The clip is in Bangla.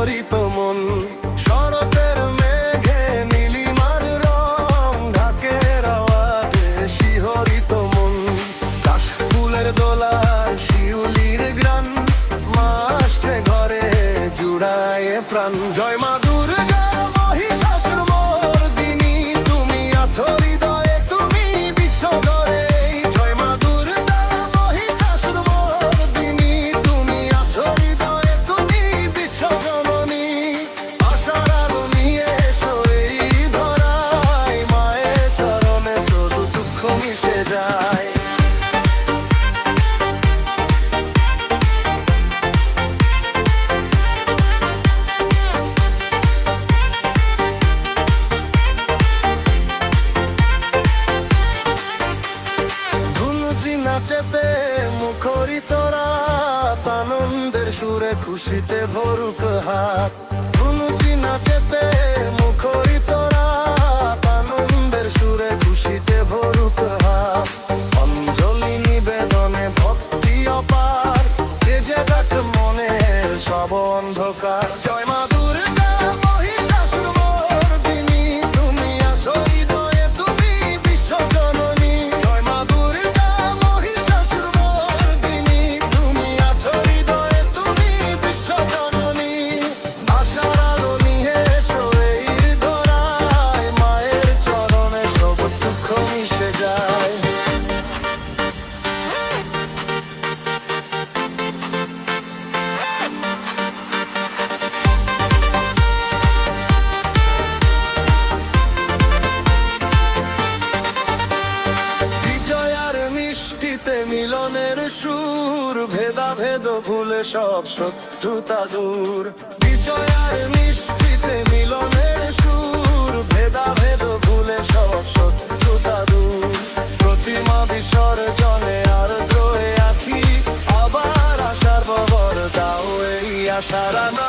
শিহরিত মন। শরতের মেঘে নীলিমার রং, ঢাকের আওয়াজে শিহরিত মন। কাশফুলের দোলায় শিউলির গ্রান, মা আসছে ঘরে জুড়ায় প্রাণ। জয় মা দুর্গা মহিষাসুর মর্দিনী, তুমি আছো হৃদয়ে, তুমি বিশ্বধরে। জয় মা দুর্গা মহিষাসুর মর্দিনী, তুমি আছো হৃদয়ে, তুমি বিশ্বজননী। আশার আলো নিয়ে এসো এই ধরায়, মায়ের চরণে শুধু দুঃখ মিশে যায়। নাচেতে মুখরিত রাত, আনন্দের সুরে খুশিতে ভরুক হাত। ধুনুচি নাচেতে মুখরিত রাত, আনন্দের সুরে খুশিতে ভরুক হাত। অঞ্জলি নিবেদনে ভক্তি অপার, যে যে ডাক মনের সব অন্ধকার। জয় মা দুর্গা মহিষাসুর মর্দিনী, তুমি আছো হৃদয়ে, তুমি বিশ্বজননী। জয় মা দুর্গা মহিষাসুর মর্দিনী, তুমি আছো হৃদয়ে, তুমি বিশ্বজননী। আশার আলো নিয়ে এসো এই ধরায়, মায়ের চরণে সব দুঃখ মিশে যায়। বিজয়ার মিষ্টিতে মিলনের সুর, ভেদাভেদ ভুলে সব শত্রুতা দূর। বিজয়ার মিষ্টিতে মিলনের সুর, ভেদাভেদ ভুলে সব শত্রুতা দূর। প্রতিমা বিসর্জনে আর্দ্র আখি, আবার আশার ববর দাও এই আশার আনা।